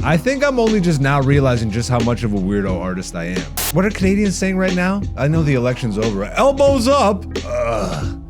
I think I'm only just now realizing just how much of a weirdo artist I am. What are Canadians saying right now? I know the election's over. Elbows up! Ugh.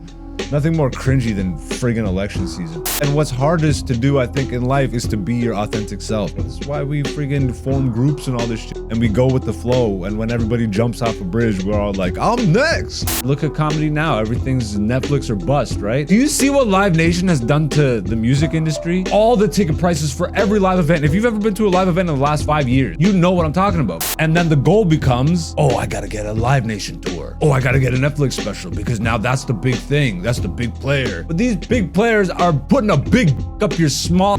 Nothing more cringy than friggin' election season. And what's hardest to do, I think, in life is to be your authentic self. That's why we friggin' form groups and all this shit. And we go with the flow. And when everybody jumps off a bridge, we're all like, I'm next! Look at comedy now. Everything's Netflix or bust, right? Do you see what Live Nation has done to the music industry? All the ticket prices for every live event. If you've ever been to a live event in the last 5 years, you know what I'm talking about. And then the goal becomes, oh, I gotta get a Live Nation tour. Oh, I gotta get a Netflix special because now that's the big thing. That's the big player. But these big players are putting a big up your small,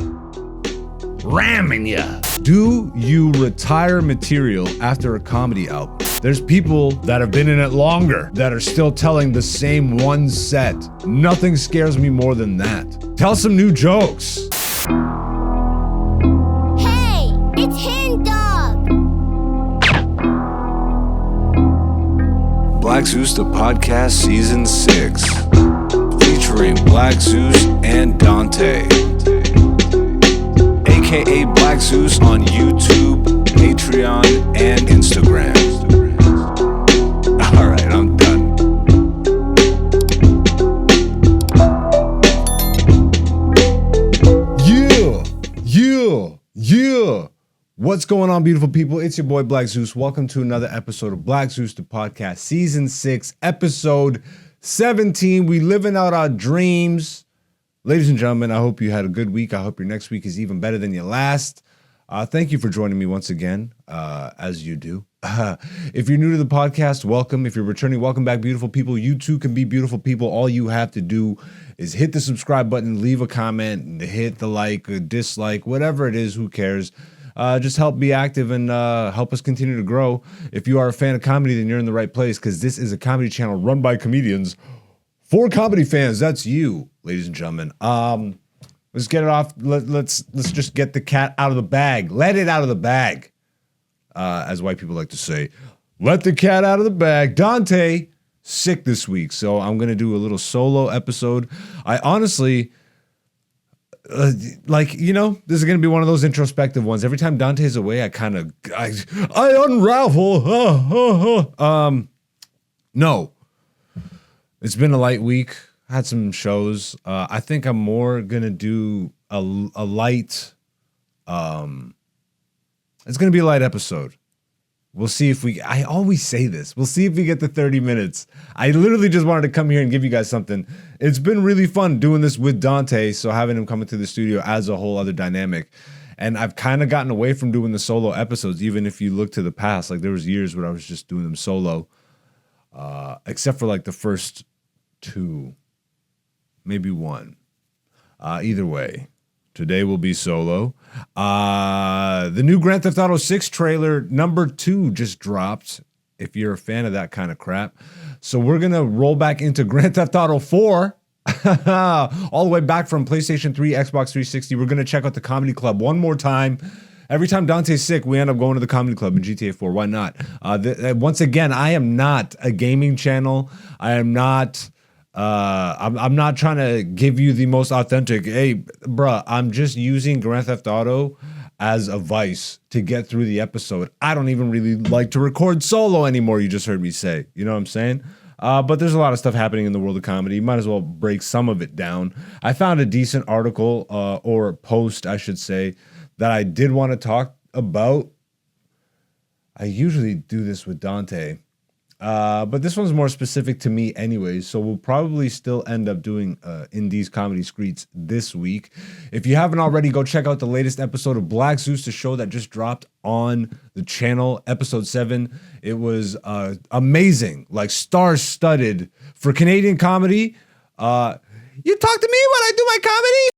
ramming ya. Do you retire material after a comedy album? There's people that have been in it longer that are still telling the same one set. Nothing scares me more than that. Tell some new jokes. Hey, it's Hen Dog. Black Zeus the Podcast Season 6, featuring Black Zeus and Dante, aka Black Zeus on YouTube, Patreon, and Instagram. Alright, I'm done. Yeah. What's going on, beautiful people? It's your boy Black Zeus. Welcome to another episode of Black Zeus the Podcast, Season 6, Episode 17. We living out our dreams. Ladies and gentlemen, I hope you had a good week. I hope your next week is even better than your last. Thank you for joining me once again, as you do. If you're new to the podcast, welcome. If you're returning, welcome back, beautiful people. You too can be beautiful people. All you have to do is hit the subscribe button, leave a comment, and hit the like or dislike, whatever it is, who cares. Just help be active and help us continue to grow. If you are a fan of comedy, then you're in the right place, because this is a comedy channel run by comedians for comedy fans. That's you, ladies and gentlemen. Let's get it off. Let's just get the cat out of the bag. Let it out of the bag, as white people like to say. Let the cat out of the bag. Dante sick this week, so I'm gonna do a little solo episode. I honestly. This is gonna be one of those introspective ones. Every time Dante's away, I unravel. No, it's been a light week. Had some shows. I think I'm more gonna do a light. It's gonna be a light episode. We'll see if we. I always say this. We'll see if we get to 30 minutes. I literally just wanted to come here and give you guys something. It's been really fun doing this with Dante, so having him come into the studio adds a whole other dynamic. And I've kind of gotten away from doing the solo episodes, even if you look to the past. Like, there was years where I was just doing them solo, except for like the first two, maybe one. Either way. Today will be solo. The new Grand Theft Auto 6 trailer number 2 just dropped, if you're a fan of that kind of crap. So we're going to roll back into Grand Theft Auto 4. All the way back from PlayStation 3, Xbox 360. We're going to check out the Comedy Club one more time. Every time Dante's sick, we end up going to the Comedy Club in GTA 4. Why not? Once again, I am not a gaming channel. I am not... I'm not trying to give you the most authentic, hey, bruh, I'm just using Grand Theft Auto as a vice to get through the episode. I don't even really like to record solo anymore, you just heard me say. You know what I'm saying? But there's a lot of stuff happening in the world of comedy. Might as well break some of it down. I found a decent article, or post, I should say, that I did want to talk about. I usually do this with Dante. But this one's more specific to me anyways, so we'll probably still end up doing Indies Comedy Skreets this week. If you haven't already, go check out the latest episode of Black Zeus, the show that just dropped on the channel, episode 7. It was amazing, like star-studded for Canadian comedy. You talk to me when I do my comedy?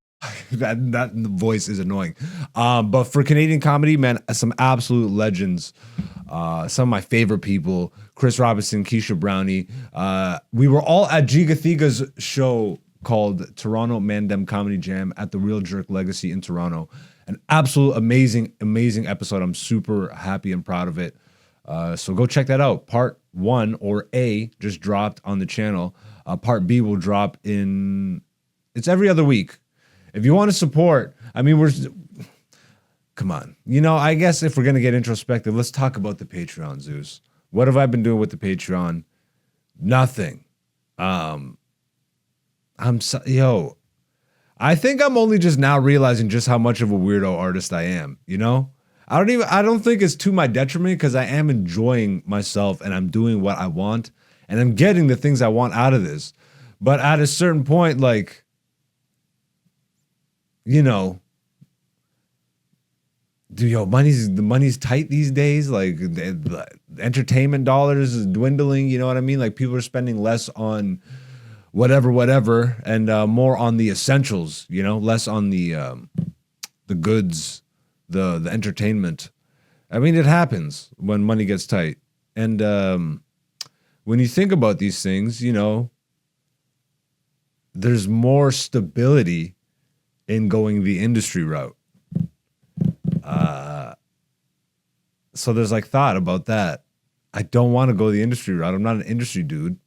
that voice is annoying. But for Canadian comedy, man, some absolute legends. Some of my favorite people, Chris Robinson, Keisha Brownie. We were all at Giga Thiga's show called Toronto Mandem Comedy Jam at the Real Jerk Legacy in Toronto. An absolute amazing episode. I'm super happy and proud of it. So go check that out. Part 1, or A, just dropped on the channel. Part B will drop it's every other week. If you want to support, I mean, come on. You know, I guess if we're going to get introspective, let's talk about the Patreon, Zeus. What have I been doing with the Patreon? Nothing. I think I'm only just now realizing just how much of a weirdo artist I am, you know? I don't think it's to my detriment because I am enjoying myself and I'm doing what I want and I'm getting the things I want out of this. But at a certain point, like, you know, the money's tight these days. Like the entertainment dollars is dwindling. You know what I mean? Like people are spending less on whatever, and more on the essentials. You know, less on the goods, the entertainment. I mean, it happens when money gets tight, and when you think about these things, you know, there's more stability in going the industry route. So there's like thought about that. I don't want to go the industry route. I'm not an industry dude.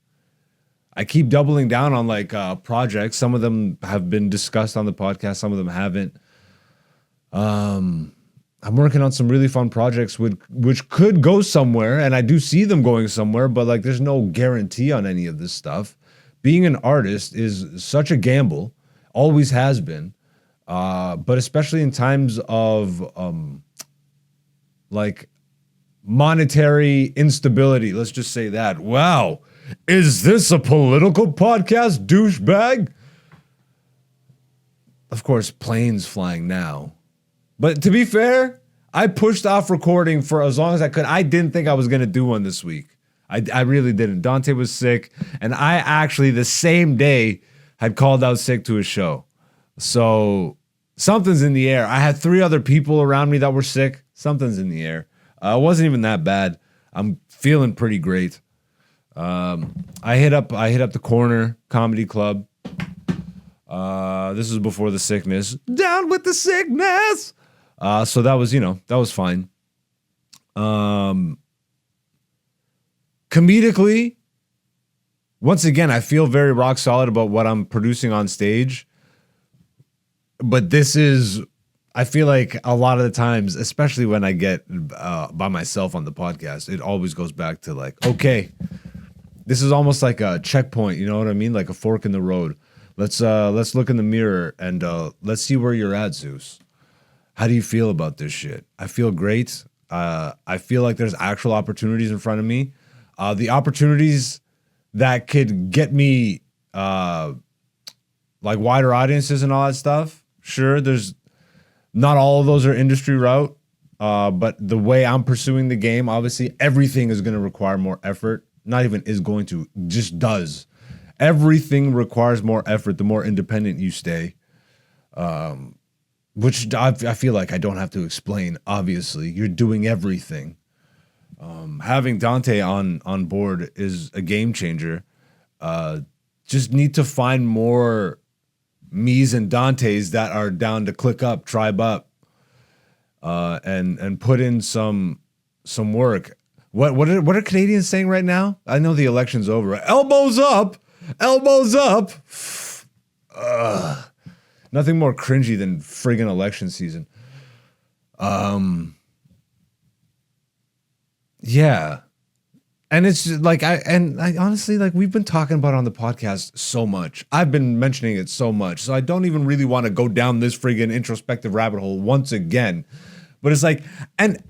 I keep doubling down on like projects. Some of them have been discussed on the podcast. Some of them haven't. I'm working on some really fun projects which could go somewhere, and I do see them going somewhere, but like there's no guarantee on any of this stuff. Being an artist is such a gamble, always has been. But especially in times of like monetary instability, let's just say that. Wow, is this a political podcast, douchebag? Of course, planes flying now. But to be fair, I pushed off recording for as long as I could. I didn't think I was going to do one this week. I really didn't. Dante was sick, and I actually the same day had called out sick to his show. So something's in the air. I had 3 other people around me that were sick. Something's in the air. It wasn't even that bad. I'm feeling pretty great. I hit up the Corner Comedy Club. This was before the sickness. Down with the sickness. So that was, that was fine. Comedically, once again, I feel very rock solid about what I'm producing on stage. But I feel like a lot of the times, especially when I get by myself on the podcast, it always goes back to like, okay, this is almost like a checkpoint. You know what I mean? Like a fork in the road. Let's look in the mirror and let's see where you're at, Zeus. How do you feel about this shit? I feel great. I feel like there's actual opportunities in front of me. The opportunities that could get me like wider audiences and all that stuff. Sure, there's not all of those are industry route, but the way I'm pursuing the game, obviously everything is going to require more effort. Not even is going to, just does. Everything requires more effort the more independent you stay, which I feel like I don't have to explain. Obviously, you're doing everything. Having Dante on board is a game changer. Just need to find more me's and Dantes that are down to click up, tribe up, and put in some work. What are Canadians saying right now? I know the election's over. Elbows up, elbows up. Nothing more cringy than friggin' election season. Yeah. And it's just like I honestly, like, we've been talking about it on the podcast so much. I've been mentioning it so much. So I don't even really want to go down this friggin' introspective rabbit hole once again. But it's like, and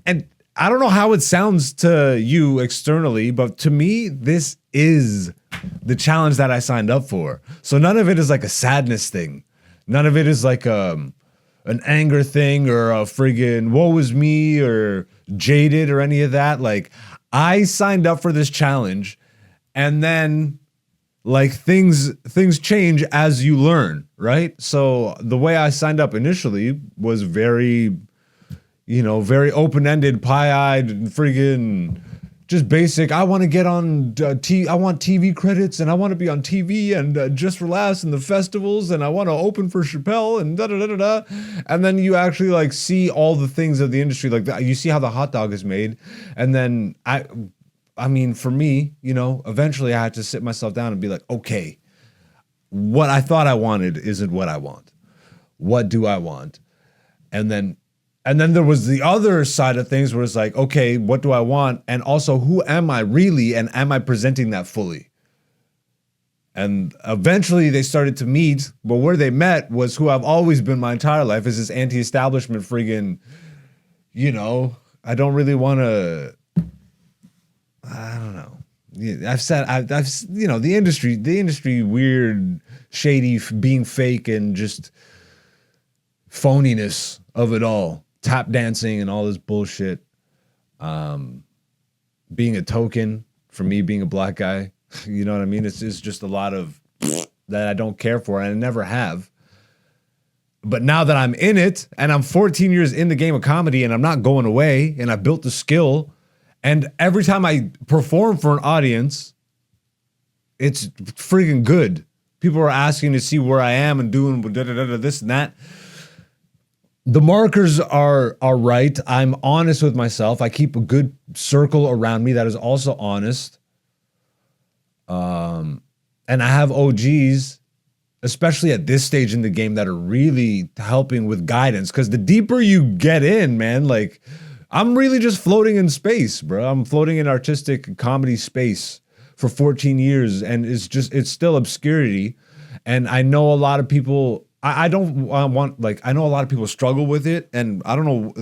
I don't know how it sounds to you externally, but to me, this is the challenge that I signed up for. So none of it is like a sadness thing. None of it is like an anger thing or a friggin' woe is me or jaded or any of that. Like, I signed up for this challenge, and then like things change as you learn, right? So the way I signed up initially was very, very open-ended, pie-eyed, friggin' just basic. I want to get on I want TV credits, and I want to be on TV and just for laughs in the festivals, and I want to open for Chappelle and da-da-da-da-da. And then you actually like see all the things of the industry, like you see how the hot dog is made. And then I mean, for me, eventually I had to sit myself down and be like, okay, what I thought I wanted isn't what I want. What do I want? And then And then there was the other side of things where it's like, okay, what do I want? And also, who am I really? And am I presenting that fully? And eventually they started to meet, but where they met was who I've always been my entire life, is this anti-establishment friggin', I don't really want to, I don't know. I've said, the industry, weird, shady, being fake and just phoniness of it all. Tap dancing and all this bullshit. Being a token for me being a black guy. You know what I mean? It's just a lot of that I don't care for and I never have. But now that I'm in it and I'm 14 years in the game of comedy and I'm not going away and I built the skill, and every time I perform for an audience, it's freaking good. People are asking to see where I am and doing this and that. The markers are right. I'm honest with myself. I keep a good circle around me that is also honest. And I have OGs, especially at this stage in the game, that are really helping with guidance. Because the deeper you get in, man, like I'm really just floating in space, bro. I'm floating in artistic comedy space for 14 years, and it's still obscurity. And I know a lot of people. I don't want, like, I know a lot of people struggle with it, and I don't know.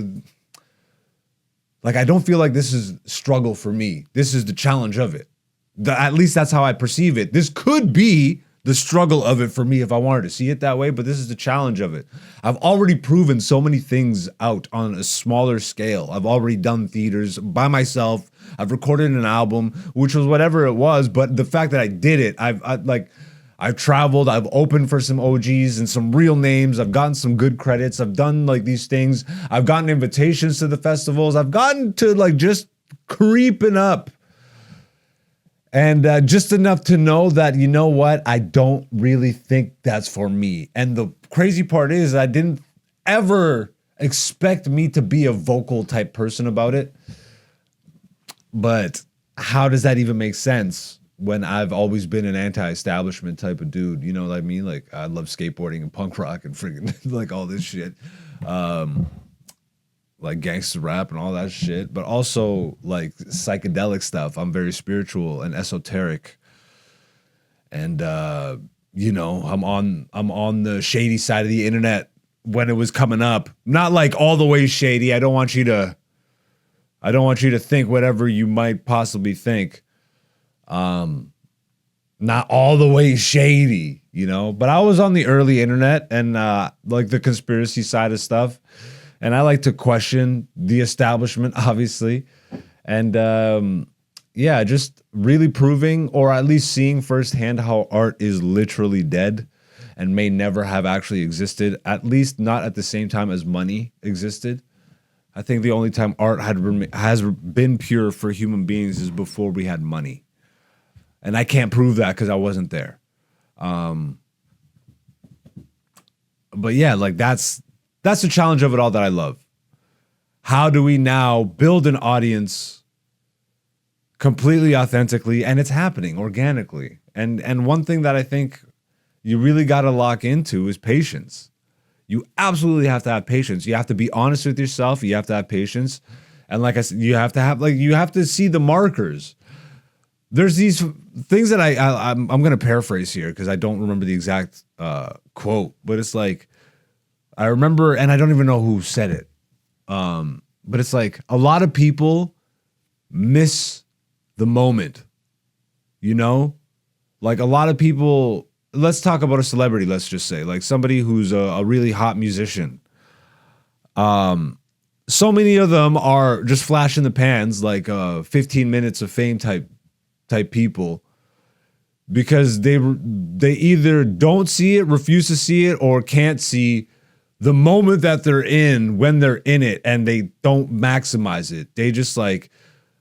Like, I don't feel like this is struggle for me. This is the challenge of it. At least that's how I perceive it. This could be the struggle of it for me if I wanted to see it that way, but this is the challenge of it. I've already proven so many things out on a smaller scale. I've already done theaters by myself. I've recorded an album, which was whatever it was, but the fact that I did it, I've traveled, I've opened for some OGs and some real names. I've gotten some good credits. I've done like these things. I've gotten invitations to the festivals. I've gotten to like just creeping up. And just enough to know that, you know what, I don't really think that's for me. And the crazy part is I didn't ever expect me to be a vocal type person about it. But how does that even make sense when I've always been an anti-establishment type of dude? You know what I mean? Like, I love skateboarding and punk rock and freaking like all this shit. Like gangster rap and all that shit, but also like psychedelic stuff. I'm very spiritual and esoteric. And I'm on the shady side of the internet when it was coming up. Not like all the way shady. I don't want you to think whatever you might possibly think. Not all the way shady, but I was on the early internet and like the conspiracy side of stuff. And I like to question the establishment, obviously. And just really proving, or at least seeing firsthand, how art is literally dead and may never have actually existed, at least not at the same time as money existed. I think the only time art has been pure for human beings is before we had money. And I can't prove that because I wasn't there. But yeah, like that's the challenge of it all that I love. How do we now build an audience completely authentically? And it's happening organically. And one thing that I think you really got to lock into is patience. You absolutely have to have patience. You have to be honest with yourself. You have to have patience. And like I said, you have to see the markers. There's these things that I'm going to paraphrase here because I don't remember the exact quote, but it's like, I remember, and I don't even know who said it, but it's like a lot of people miss the moment, Like a lot of people, let's talk about a celebrity, let's just say, like somebody who's a really hot musician. So many of them are just flash in the pans, like 15 minutes of fame type people, because they either don't see it, refuse to see it, or can't see the moment that they're in when they're in it, and they don't maximize it. They just like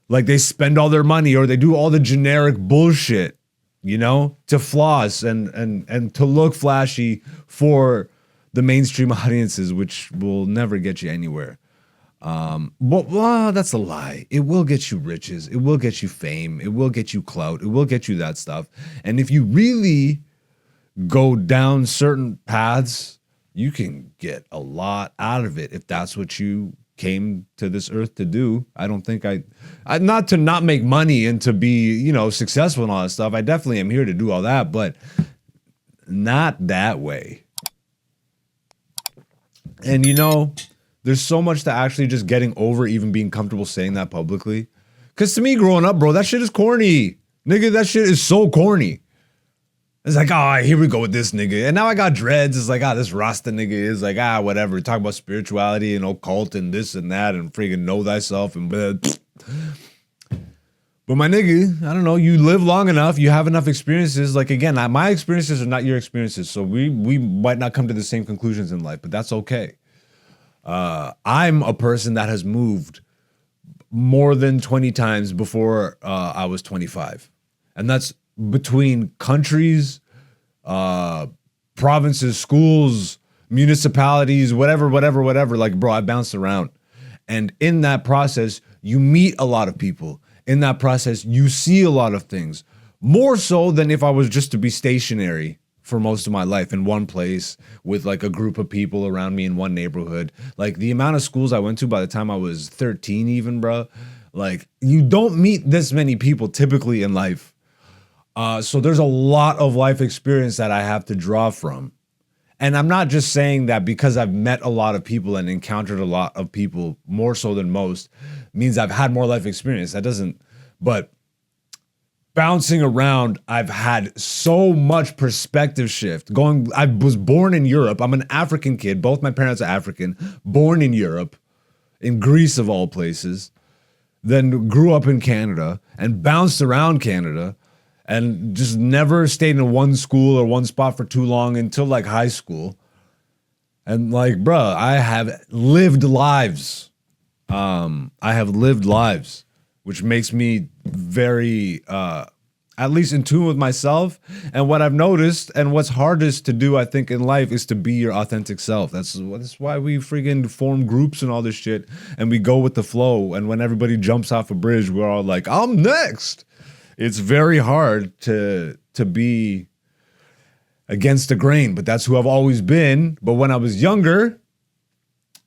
they spend all their money, or they do all the generic bullshit, to floss and to look flashy for the mainstream audiences, which will never get you anywhere. But that's a lie. It will get you riches. It will get you fame. It will get you clout. It will get you that stuff. And if you really go down certain paths you can get a lot out of it if that's what you came to this earth to do. I don't think I not to not make money and to be, you know, successful and all that stuff. I definitely am here to do all that, but not that way. And you know, there's so much to actually just getting over even being comfortable saying that publicly. Because to me, growing up, bro, that shit is corny. Nigga, that shit is so corny. It's like, oh, here we go with this nigga. And now I got dreads. It's like, this Rasta nigga is like, whatever. Talk about spirituality and occult and this and that and freaking know thyself and blah. But my nigga, I don't know, you live long enough, you have enough experiences. Like, again, my experiences are not your experiences. So we might not come to the same conclusions in life, but that's okay. I'm a person that has moved more than 20 times before I was 25. And that's between countries, provinces, schools, municipalities, whatever. Like, bro, I bounced around. And in that process, you meet a lot of people. In that process, you see a lot of things. More so than if I was just to be stationary for most of my life in one place with like a group of people around me in one neighborhood. Like the amount of schools I went to by the time I was 13 even, bro. Like, you don't meet this many people typically in life. So there's a lot of life experience that I have to draw from. And I'm not just saying that because I've met a lot of people and encountered a lot of people more so than most means I've had more life experience. That doesn't, but bouncing around, I've had so much perspective shift. I was born in Europe. I'm an African kid. Both my parents are African, born in Europe, in Greece of all places, then grew up in Canada and bounced around Canada. And just never stayed in one school or one spot for too long until like high school. And like, bruh, I have lived lives. Which makes me very, at least in tune with myself. And what I've noticed and what's hardest to do, I think, in life is to be your authentic self. That's why we freaking form groups and all this shit. And we go with the flow. And when everybody jumps off a bridge, we're all like, I'm next. It's very hard to be against the grain, but that's who I've always been. But when I was younger,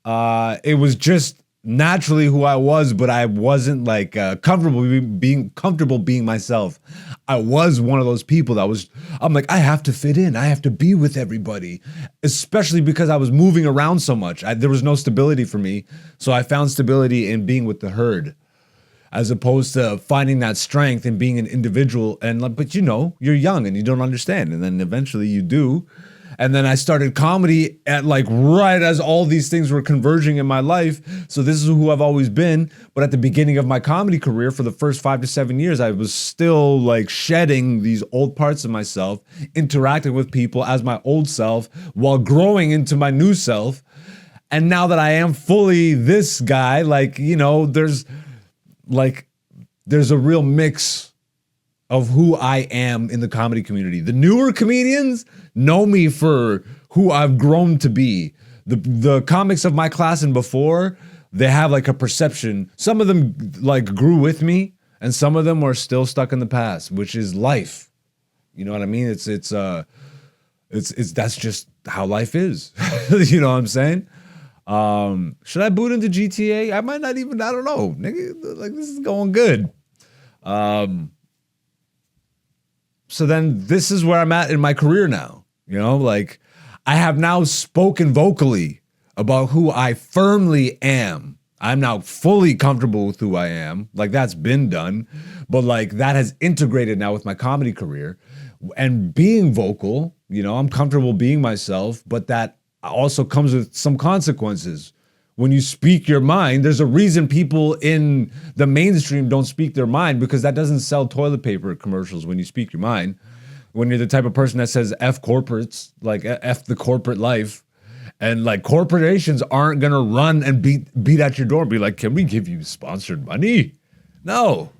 it was just naturally who I was, but I wasn't like comfortable being myself. I was one of those people I'm like, I have to fit in. I have to be with everybody, especially because I was moving around so much. There was no stability for me. So I found stability in being with the herd, as opposed to finding that strength in being an individual. But you know, you're young and you don't understand. And then eventually you do. And then I started comedy at like right as all these things were converging in my life. So this is who I've always been. But at the beginning of my comedy career, for the first 5 to 7 years, I was still like shedding these old parts of myself, interacting with people as my old self while growing into my new self. And now that I am fully this guy, like, you know, there's a real mix of who I am in the comedy community. The newer comedians know me for who I've grown to be. The comics of my class and before, they have like a perception. Some of them like grew with me and some of them are still stuck in the past, which is life. You know what I mean? It's that's just how life is. You know what I'm saying? Should I boot into GTA? I might not even, I don't know, nigga, like this is going good. So then this is where I'm at in my career now, you know, like I have now spoken vocally about who I firmly am. I'm now fully comfortable with who I am. Like that's been done, but like that has integrated now with my comedy career and being vocal, you know, I'm comfortable being myself, but that also comes with some consequences. When you speak your mind, there's a reason people in the mainstream don't speak their mind, because that doesn't sell toilet paper commercials when you speak your mind. When you're the type of person that says F corporates, like F the corporate life, and like corporations aren't gonna run and beat at your door and be like, can we give you sponsored money? No,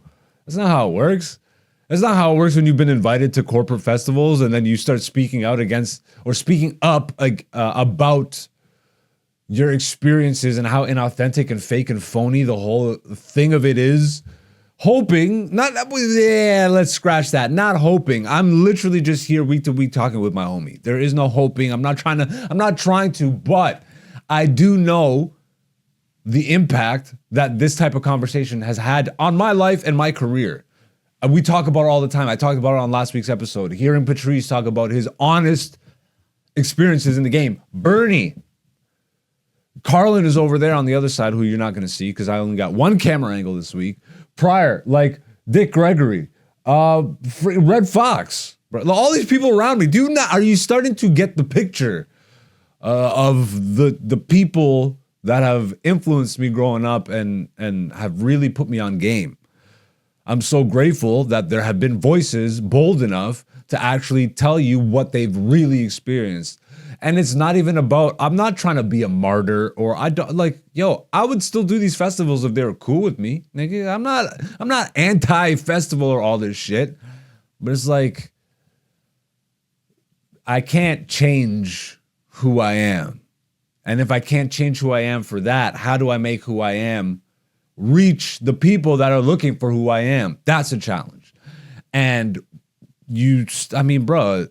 that's not how it works. That's not how it works when you've been invited to corporate festivals and then you start speaking out against or speaking up like about your experiences and how inauthentic and fake and phony the whole thing of it is. hoping, let's scratch that. Not hoping. I'm literally just here week to week talking with my homie. There is no hoping. I'm not trying to, but I do know the impact that this type of conversation has had on my life and my career. We talk about it all the time. I talked about it on last week's episode. Hearing Patrice talk about his honest experiences in the game. Bernie. Carlin is over there on the other side, who you're not going to see because I only got one camera angle this week. Prior, like Dick Gregory, Red Fox, all these people around me. Are you starting to get the picture of the people that have influenced me growing up and have really put me on game? I'm so grateful that there have been voices bold enough to actually tell you what they've really experienced. And it's not even about, I'm not trying to be a martyr or I don't I would still do these festivals if they were cool with me. Nigga, I'm not anti-festival or all this shit. But it's like, I can't change who I am. And if I can't change who I am for that, how do I make who I am reach the people that are looking for who I am? That's a challenge. And bro,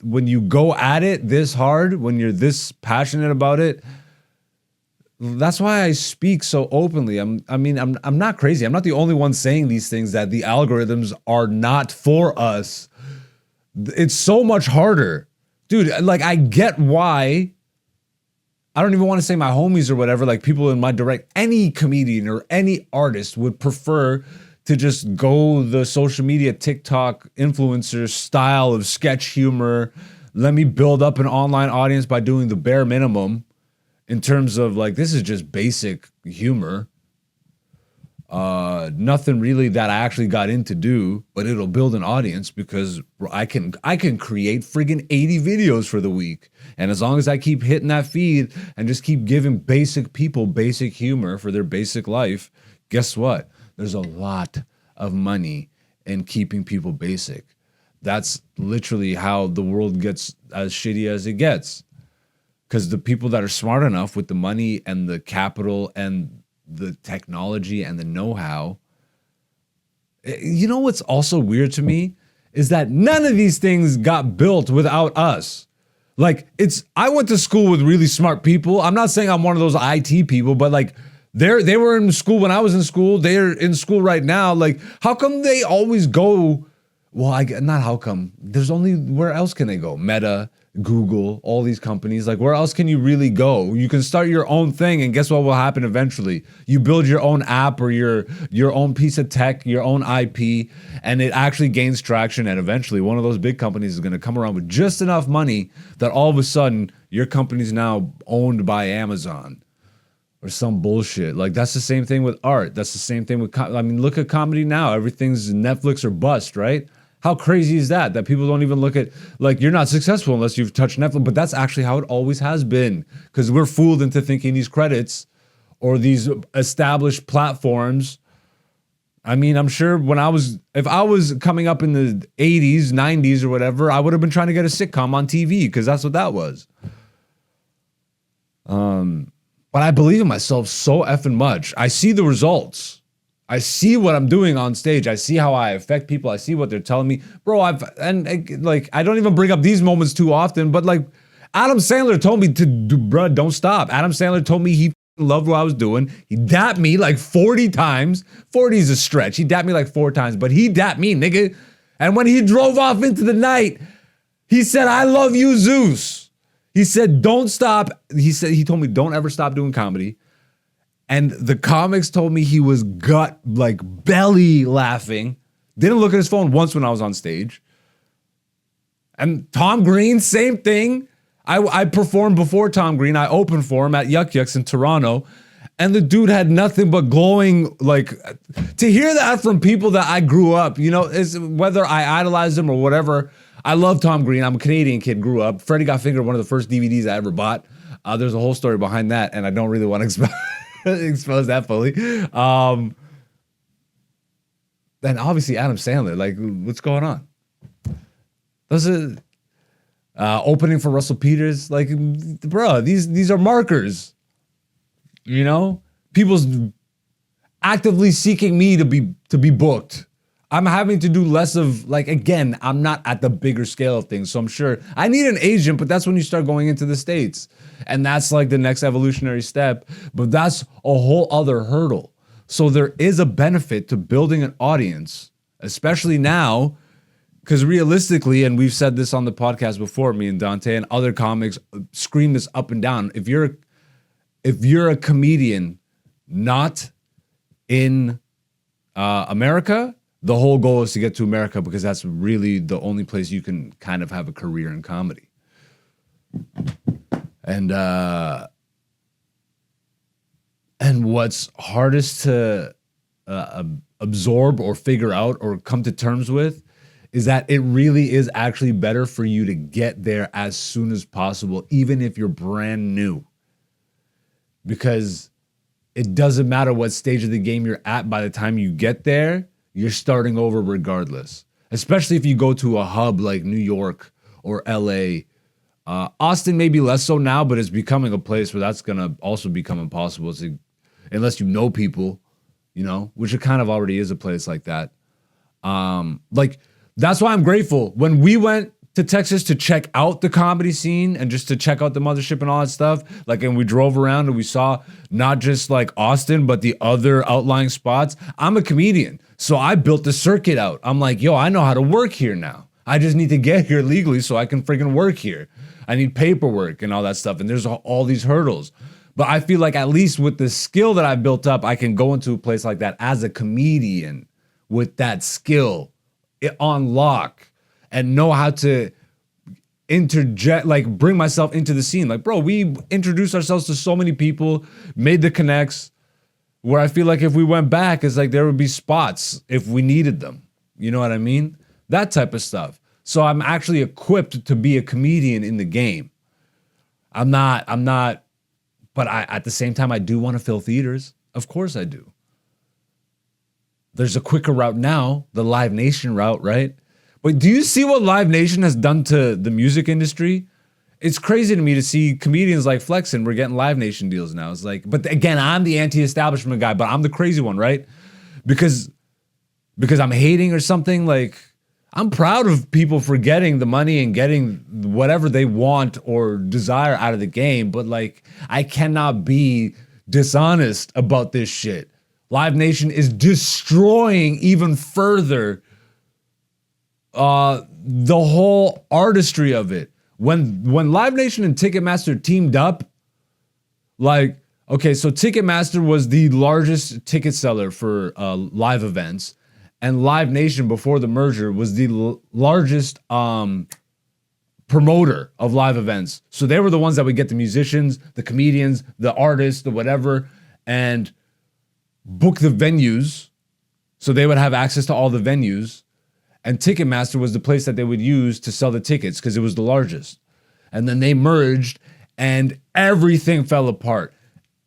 when you go at it this hard, when you're this passionate about it, that's why I speak so openly. I'm not crazy. I'm not the only one saying these things, that the algorithms are not for us. It's so much harder. Dude, like, I get why. I don't even want to say my homies or whatever, like people in my direct, any comedian or any artist would prefer to just go the social media TikTok influencer style of sketch humor. Let me build up an online audience by doing the bare minimum in terms of like, this is just basic humor. Nothing really that I actually got in to do, but it'll build an audience because I can create friggin' 80 videos for the week. And as long as I keep hitting that feed and just keep giving basic people basic humor for their basic life, guess what? There's a lot of money in keeping people basic. That's literally how the world gets as shitty as it gets. Because the people that are smart enough with the money and the capital and the technology and the know-how. You know what's also weird to me is that none of these things got built without us. Like, I went to school with really smart people. I'm not saying I'm one of those IT people, but like, they were in school when I was in school. They're in school right now. Like, how come they always go? Well, not how come. There's only, where else can they go? Meta, Google, all these companies. Like, where else can you really go? You can start your own thing, and guess what will happen eventually? You build your own app or your own piece of tech, your own IP, and it actually gains traction. And eventually, one of those big companies is going to come around with just enough money that all of a sudden your company's now owned by Amazon. Or some bullshit. Like, that's the same thing with art. That's the same thing with, look at comedy now. Everything's Netflix or bust, right? How crazy is that? That people don't even look at, like, you're not successful unless you've touched Netflix. But that's actually how it always has been. Because we're fooled into thinking these credits or these established platforms. I'm sure if I was coming up in the 80s, 90s or whatever, I would have been trying to get a sitcom on TV because that's what that was. But I believe in myself so effing much. I see the results. I see what I'm doing on stage. I see how I affect people. I see what they're telling me. Bro, I don't even bring up these moments too often, but like, Adam Sandler told me to do, bro, don't stop. Adam Sandler told me he loved what I was doing. He dapped me like 40 times. 40 is a stretch. He dapped me like 4 times, but he dapped me, nigga. And when he drove off into the night, he said, "I love you, Zeus." He said, "Don't stop." He told me, "Don't ever stop doing comedy." And the comics told me he was belly laughing. Didn't look at his phone once when I was on stage. And Tom Green, same thing. I performed before Tom Green. I opened for him at Yuck Yucks in Toronto. And the dude had nothing but glowing, to hear that from people that I grew up, is whether I idolized them or whatever. I love Tom Green. I'm a Canadian kid, grew up. Freddie Got Fingered, one of the first DVDs I ever bought. There's a whole story behind that, and I don't really want to expose that fully. Then obviously Adam Sandler, what's going on? Those are opening for Russell Peters. Bro, these are markers. People's actively seeking me to be booked. I'm having to do less of, like, again, I'm not at the bigger scale of things. So I'm sure I need an agent, but that's when you start going into the States. And that's like the next evolutionary step. But that's a whole other hurdle. So there is a benefit to building an audience, especially now, because realistically, and we've said this on the podcast before, me and Dante and other comics scream this up and down. If you're a comedian not in America, the whole goal is to get to America because that's really the only place you can kind of have a career in comedy. And what's hardest to absorb or figure out or come to terms with is that it really is actually better for you to get there as soon as possible, even if you're brand new. Because it doesn't matter what stage of the game you're at by the time you get there, you're starting over regardless. Especially if you go to a hub like New York or LA. Austin maybe less so now, but it's becoming a place where that's gonna also become impossible unless you know people, you know, which it kind of already is a place like that. Like, that's why I'm grateful. When we went to Texas to check out the comedy scene and just to check out the mothership and all that stuff, like, and we drove around and we saw not just like Austin, but the other outlying spots. I'm a comedian, so I built the circuit out. I'm like, yo, I know how to work here now. I just need to get here legally so I can freaking work here. I need paperwork and all that stuff, and there's all these hurdles. But I feel like at least with the skill that I've built up, I can go into a place like that as a comedian with that skill on lock and know how to interject, like bring myself into the scene. Like, bro, we introduced ourselves to so many people, made the connects, where I feel like if we went back, it's like there would be spots if we needed them. You know what I mean? That type of stuff. So I'm actually equipped to be a comedian in the game. I'm not, but at the same time, I do want to fill theaters. Of course I do. There's a quicker route now, the Live Nation route, right? But do you see what Live Nation has done to the music industry? It's crazy to me to see comedians like flexing. We're getting Live Nation deals now. It's like, but again, I'm the anti-establishment guy, but I'm the crazy one, right? Because I'm hating or something. Like, I'm proud of people for getting the money and getting whatever they want or desire out of the game, but like, I cannot be dishonest about this shit. Live Nation is destroying even further the whole artistry of it. When Live Nation and Ticketmaster teamed up, like, okay, so Ticketmaster was the largest ticket seller for live events, and Live Nation before the merger was the largest promoter of live events. So they were the ones that would get the musicians, the comedians, the artists, the whatever, and book the venues. So they would have access to all the venues. And Ticketmaster was the place that they would use to sell the tickets because it was the largest. And then they merged and everything fell apart.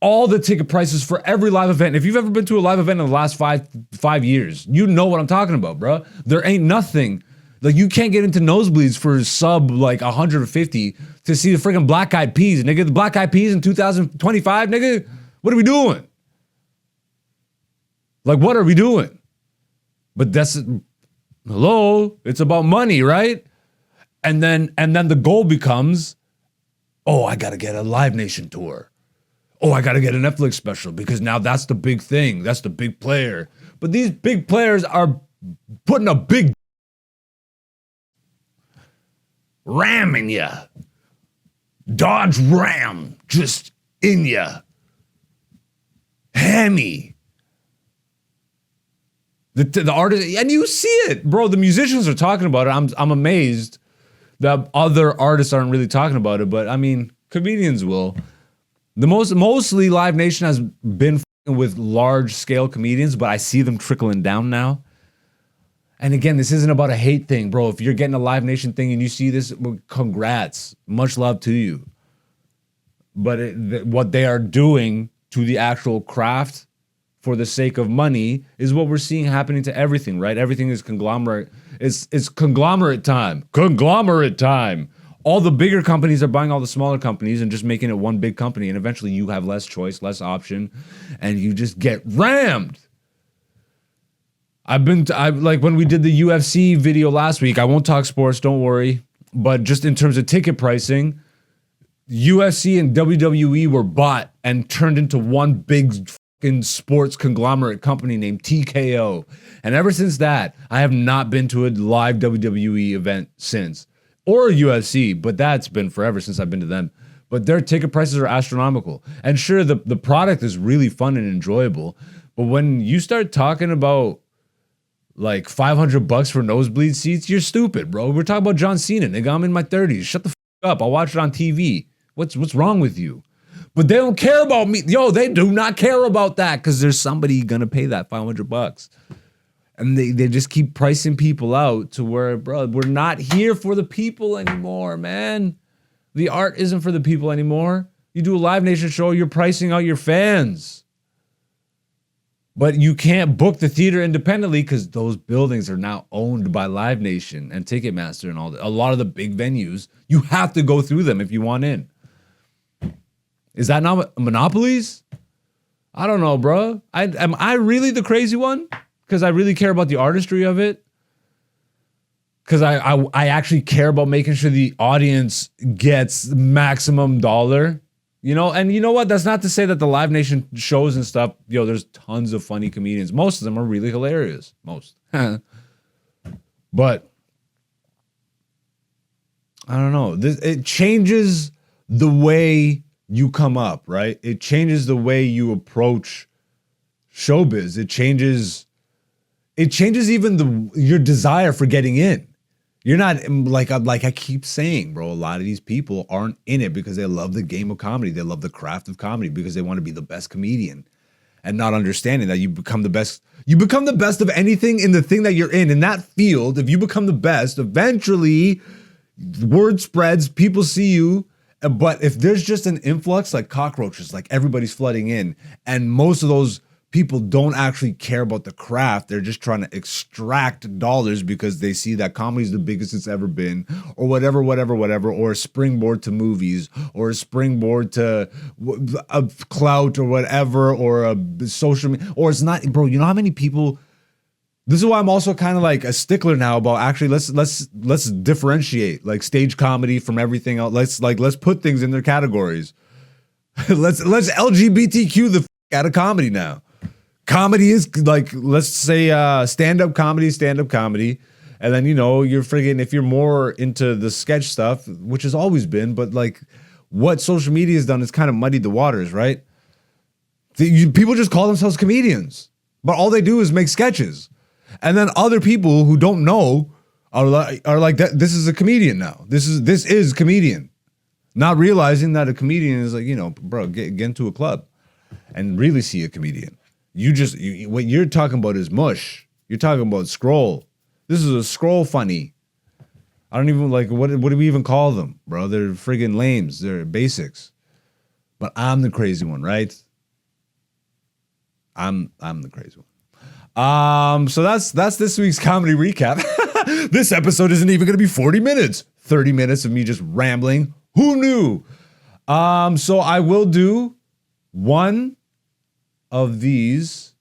All the ticket prices for every live event. If you've ever been to a live event in the last five years, you know what I'm talking about, bro. There ain't nothing. Like, you can't get into nosebleeds for sub like 150 to see the freaking Black Eyed Peas, nigga. The Black Eyed Peas in 2025, nigga. What are we doing? Like, what are we doing? But that's, hello, it's about money, right? And then the goal becomes, oh, I gotta get a Live Nation tour. Oh, I gotta get a Netflix special because now that's the big thing. That's the big player. But these big players are putting a big ram in ya. Dodge Ram just in ya. Hammy. The artist, and you see it, bro. The musicians are talking about it. I'm amazed that other artists aren't really talking about it, but I mean, comedians will. Mostly Live Nation has been with large scale comedians, but I see them trickling down now. And again, this isn't about a hate thing, bro. If you're getting a Live Nation thing and you see this, well, congrats, much love to you. But what they are doing to the actual craft for the sake of money is what we're seeing happening to everything, right? Everything is conglomerate. It's conglomerate time. Conglomerate time. All the bigger companies are buying all the smaller companies and just making it one big company. And eventually you have less choice, less option, and you just get rammed. I like when we did the UFC video last week. I won't talk sports, don't worry. But just in terms of ticket pricing, UFC and WWE were bought and turned into one big fucking sports conglomerate company named TKO. And ever since that, I have not been to a live WWE event since. Or a UFC, but that's been forever since I've been to them. But their ticket prices are astronomical. And sure, the product is really fun and enjoyable. But when you start talking about like $500 for nosebleed seats, you're stupid, bro. We're talking about John Cena. Nigga, I'm in my 30s. Shut the fuck up. I'll watch it on TV. What's wrong with you? But they don't care about me. Yo, they do not care about that because there's somebody gonna pay that $500. And they just keep pricing people out to where, bro, we're not here for the people anymore, man. The art isn't for the people anymore. You do a Live Nation show, you're pricing out your fans. But you can't book the theater independently because those buildings are now owned by Live Nation and Ticketmaster and all that. A lot of the big venues, you have to go through them if you want in. Is that not monopolies? I don't know, bro. Am I really the crazy one? Because I really care about the artistry of it. Because I actually care about making sure the audience gets maximum dollar. You know, and you know what? That's not to say that the Live Nation shows and stuff, there's tons of funny comedians. Most of them are really hilarious. Most. But I don't know. It changes the way you come up, right? It changes the way you approach showbiz. It changes even your desire for getting in. You're not like I keep saying, bro, a lot of these people aren't in it because they love the game of comedy. They love the craft of comedy because they want to be the best comedian and not understanding that you become the best. You become the best of anything in the thing that you're in that field. If you become the best, eventually word spreads, people see you. But if there's just an influx like cockroaches, like everybody's flooding in, and most of those people don't actually care about the craft, they're just trying to extract dollars because they see that comedy's the biggest it's ever been, or whatever, or a springboard to movies, or a springboard to a clout or whatever, or a social media, or it's not, bro, you know how many people. This is why I'm also kind of like a stickler now about actually let's differentiate like stage comedy from everything else. Let's put things in their categories. let's LGBTQ the out of comedy now. Comedy is like, let's say stand-up comedy, and then you're friggin', if you're more into the sketch stuff, which has always been, but like what social media has done is kind of muddied the waters, right? People just call themselves comedians, but all they do is make sketches. And then other people who don't know are like that. This is a comedian now. This is comedian, not realizing that a comedian is like, bro, get into a club and really see a comedian. What you're talking about is mush. You're talking about scroll. This is a scroll funny. I don't even like what do we even call them, bro? They're friggin' lames. They're basics. But I'm the crazy one, right? I'm the crazy one. So that's this week's comedy recap. This episode isn't even gonna be 40 minutes. 30 minutes of me just rambling. Who knew? So I will do one of these.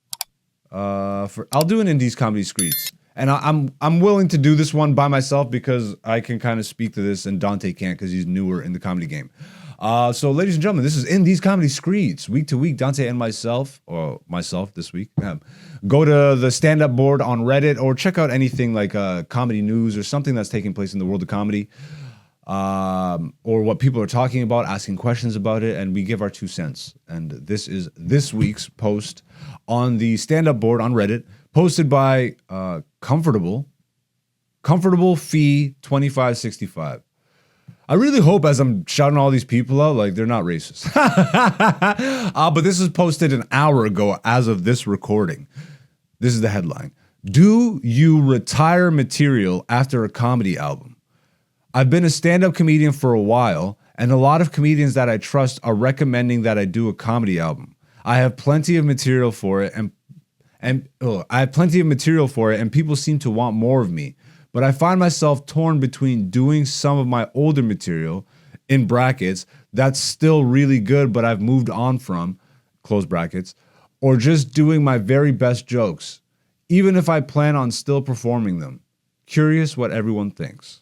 I'll do an Indies Comedy Skreets. And I'm willing to do this one by myself because I can kind of speak to this and Dante can't because he's newer in the comedy game. So ladies and gentlemen, this is Indies Comedy Skreets. Week to week, Dante and myself this week, go to the stand-up board on Reddit or check out anything like comedy news or something that's taking place in the world of comedy, or what people are talking about, asking questions about it, and we give our 2 cents. And this is this week's post on the stand-up board on Reddit, posted by Comfortable Fee 2565. I really hope as I'm shouting all these people out, like they're not racist. But this was posted an hour ago as of this recording. This is the headline. Do you retire material after a comedy album? I've been a stand-up comedian for a while, and a lot of comedians that I trust are recommending that I do a comedy album. I have plenty of material for it, and people seem to want more of me. But I find myself torn between doing some of my older material, in brackets, that's still really good, but I've moved on from, close brackets, or just doing my very best jokes. even if I plan on still performing them. Curious what everyone thinks.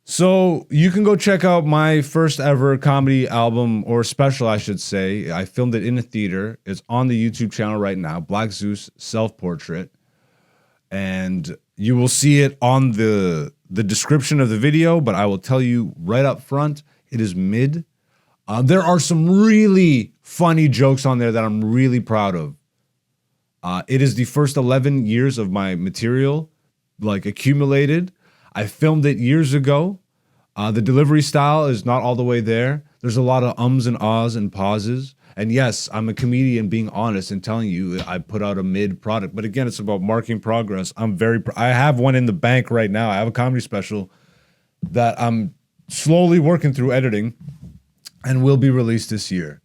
So you can go check out my first ever comedy album, or special, I should say. I filmed it in a theater. It's on the YouTube channel right now, Black Zeus Self-Portrait. And you will see it on the description of the video, but I will tell you right up front, it is mid. There are some really funny jokes on there that I'm really proud of. It is the first 11 years of my material, like, accumulated. I filmed it years ago. The delivery style is not all the way there. There's a lot of ums and ahs and pauses. And yes, I'm a comedian being honest and telling you I put out a mid product. But again, it's about marking progress. I have one in the bank right now. I have a comedy special that I'm slowly working through editing and will be released this year.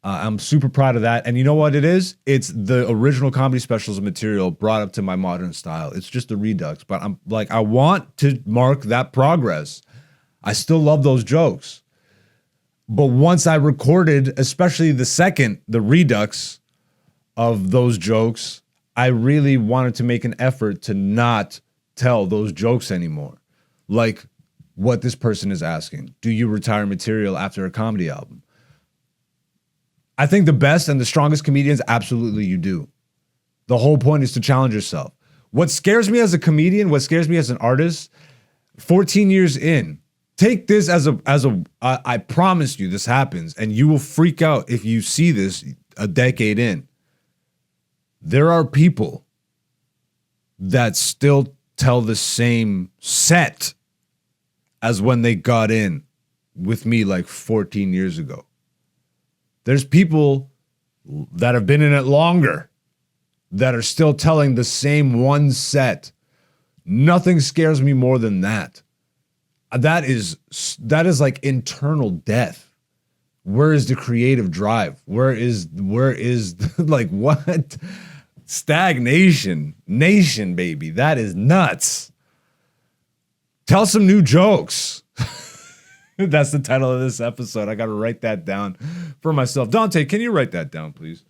I'm super proud of that. And you know what it is? It's the original comedy specials material brought up to my modern style. It's just a redux, but I'm like, I want to mark that progress. I still love those jokes. But once I recorded, especially the redux of those jokes, I really wanted to make an effort to not tell those jokes anymore. Like what this person is asking. Do you retire material after a comedy album? I think the best and the strongest comedians, absolutely you do. The whole point is to challenge yourself. What scares me as a comedian, what scares me as an artist, 14 years in, take this I promise you this happens, and you will freak out if you see this a decade in. There are people that still tell the same set as when they got in with me like 14 years ago. There's people that have been in it longer that are still telling the same one set. Nothing scares me more than that. That is like internal death. Where is the creative drive? Where is like what? Stagnation. Nation, baby. That is nuts. Tell some new jokes. That's the title of this episode. I got to write that down for myself. Dante, can you write that down, please?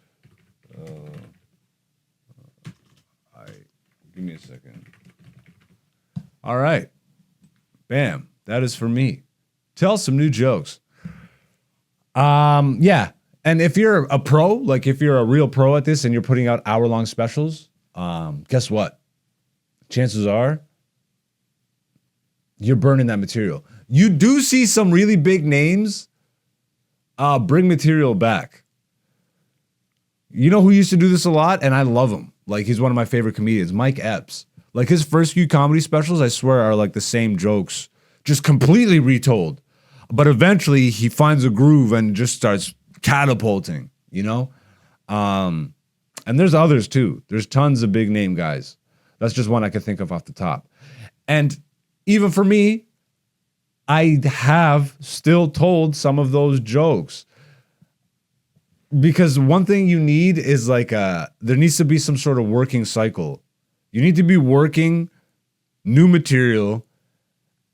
Give me a second. All right. Bam. That is for me. Tell some new jokes. Yeah. And if you're a pro, like if you're a real pro at this and you're putting out hour-long specials, guess what? Chances are you're burning that material. You do see some really big names bring material back. You know who used to do this a lot? And I love him. Like, he's one of my favorite comedians, Mike Epps. Like, his first few comedy specials, I swear, are like the same jokes, just completely retold. But eventually, he finds a groove and just starts catapulting, you know? And there's others, too. There's tons of big name guys. That's just one I could think of off the top. And even for me, I have still told some of those jokes. Because one thing you need is like there needs to be some sort of working cycle. You need to be working new material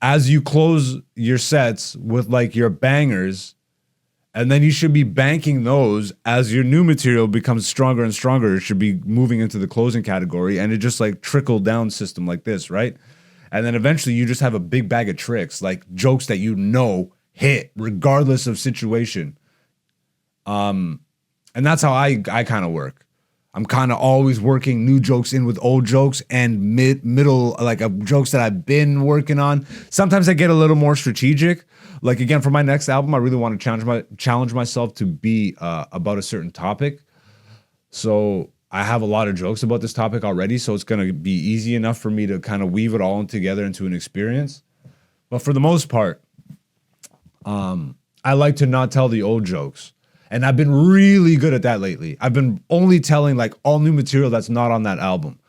as you close your sets with like your bangers, and then you should be banking those as your new material becomes stronger and stronger. It should be moving into the closing category, and it just like trickle down system like this, right? And then eventually you just have a big bag of tricks, like jokes that you know hit regardless of situation. And that's how I kind of work. I'm kind of always working new jokes in with old jokes and middle, like jokes that I've been working on. Sometimes I get a little more strategic. Like, again, for my next album, I really want to challenge myself to be about a certain topic. So I have a lot of jokes about this topic already, so it's going to be easy enough for me to kind of weave it all together into an experience. But for the most part, I like to not tell the old jokes. And I've been really good at that lately. I've been only telling like all new material that's not on that album.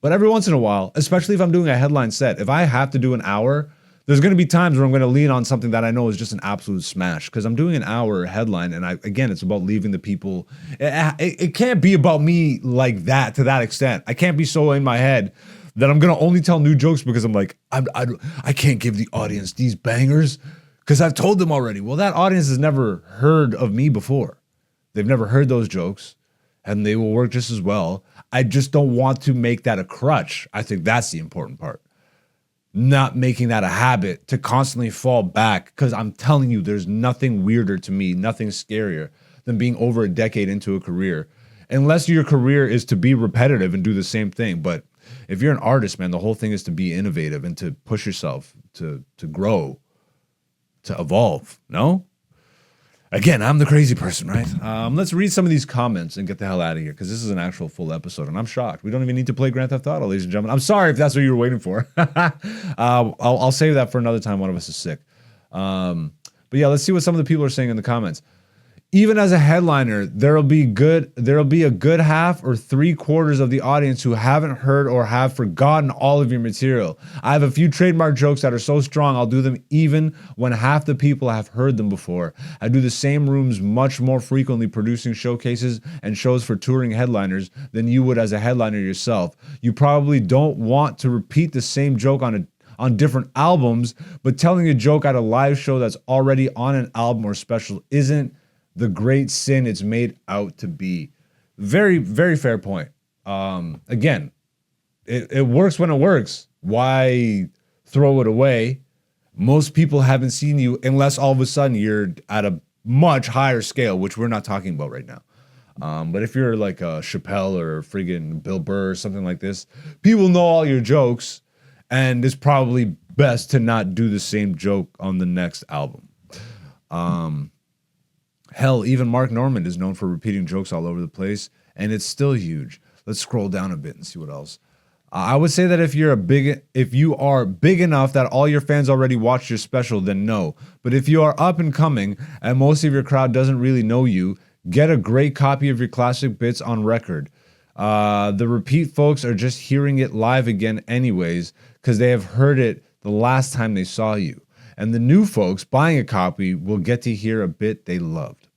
But every once in a while, especially if I'm doing a headline set, if I have to do an hour, there's going to be times where I'm going to lean on something that I know is just an absolute smash, because I'm doing an hour headline, and again, it's about leaving the people. It can't be about me like that, to that extent. I can't be so in my head that I'm going to only tell new jokes because I'm like, I can't give the audience these bangers because I've told them already. Well, that audience has never heard of me before. They've never heard those jokes. and they will work just as well. I just don't want to make that a crutch. I think that's the important part. Not making that a habit to constantly fall back, because I'm telling you, there's nothing weirder to me, nothing scarier than being over a decade into a career. Unless your career is to be repetitive and do the same thing. But if you're an artist, man, the whole thing is to be innovative and to push yourself, to grow, to evolve. No? Again, I'm the crazy person, right? Let's read some of these comments and get the hell out of here, because this is an actual full episode, and I'm shocked. We don't even need to play Grand Theft Auto, ladies and gentlemen. I'm sorry if that's what you were waiting for. I'll save that for another time. One of us is sick. But yeah, let's see what some of the people are saying in the comments. Even as a headliner, there'll be a good half or 3/4 of the audience who haven't heard or have forgotten all of your material. I have a few trademark jokes that are so strong, I'll do them even when half the people have heard them before. I do the same rooms much more frequently, producing showcases and shows for touring headliners than you would as a headliner yourself. You probably don't want to repeat the same joke on different albums, but telling a joke at a live show that's already on an album or special isn't the great sin it's made out to be. Very, very fair point. Again, it works when it works. Why throw it away? Most people haven't seen you unless all of a sudden you're at a much higher scale, which we're not talking about right now. But if you're like a Chappelle or friggin' Bill Burr or something like this, people know all your jokes, and it's probably best to not do the same joke on the next album. Hell, even Mark Normand is known for repeating jokes all over the place, and it's still huge. Let's scroll down a bit and see what else. I would say that if you are big enough that all your fans already watched your special, then no. But if you are up and coming and most of your crowd doesn't really know you, get a great copy of your classic bits on record. The repeat folks are just hearing it live again anyways, because they have heard it the last time they saw you. And the new folks buying a copy will get to hear a bit they loved.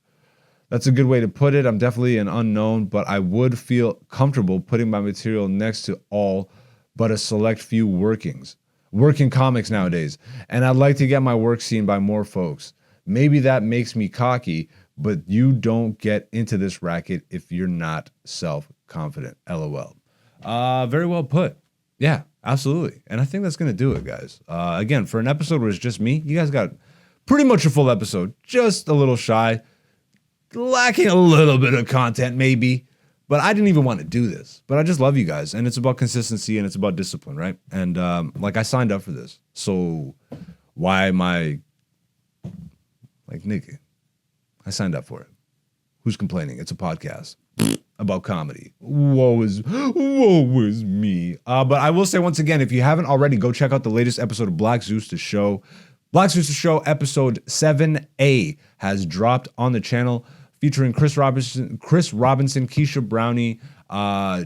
That's a good way to put it. I'm definitely an unknown, but I would feel comfortable putting my material next to all but a select few working comics nowadays. And I'd like to get my work seen by more folks. Maybe that makes me cocky, but you don't get into this racket if you're not self-confident. LOL. Very well put. Yeah, absolutely. And I think that's going to do it, guys. Again, for an episode where it's just me, you guys got pretty much a full episode. Just a little shy. Lacking a little bit of content, maybe. But I didn't even want to do this. But I just love you guys. And it's about consistency and it's about discipline, right? And like, I signed up for this. So why am I like, nigga? I signed up for it. Who's complaining? It's a podcast about comedy. Woe is me. But I will say once again, if you haven't already, go check out the latest episode of Black Zeus, the show. Black Zeus, the show, episode 7A has dropped on the channel, featuring Chris Robinson, Keisha Brownie,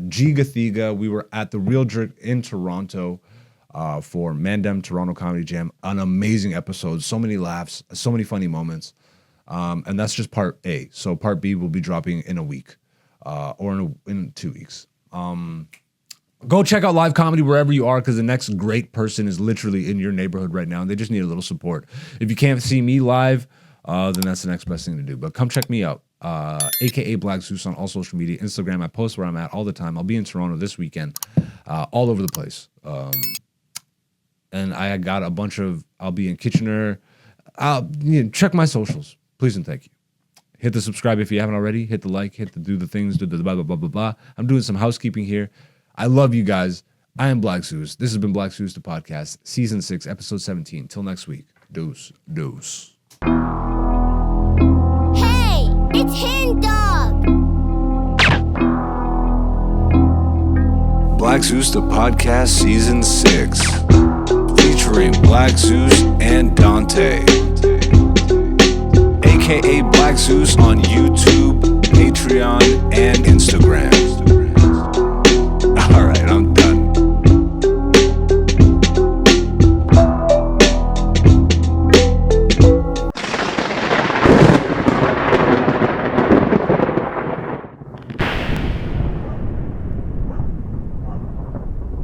G Gathiga. We were at the Real Jerk in Toronto for Mandem Toronto Comedy Jam. An amazing episode. So many laughs, so many funny moments. And that's just part A. So part B will be dropping in a week or in 2 weeks. Go check out live comedy wherever you are, because the next great person is literally in your neighborhood right now, and they just need a little support. If you can't see me live, then that's the next best thing to do. But come check me out, aka Black Zeus, on all social media. Instagram, I post where I'm at all the time. I'll be in Toronto this weekend, all over the place. And I got a bunch of, I'll be in Kitchener. Check my socials, please and thank you. Hit the subscribe if you haven't already. Hit the like, do the things, do the blah, blah, blah, blah, blah. I'm doing some housekeeping here. I love you guys. I am Black Zeus. This has been Black Zeus, the podcast, season 6, episode 17. Till next week. Deuce. Hey, it's Hen Dog. Black Zeus, the podcast, season 6, featuring Black Zeus and Dante, aka Black Zeus, on YouTube, Patreon, and Instagram.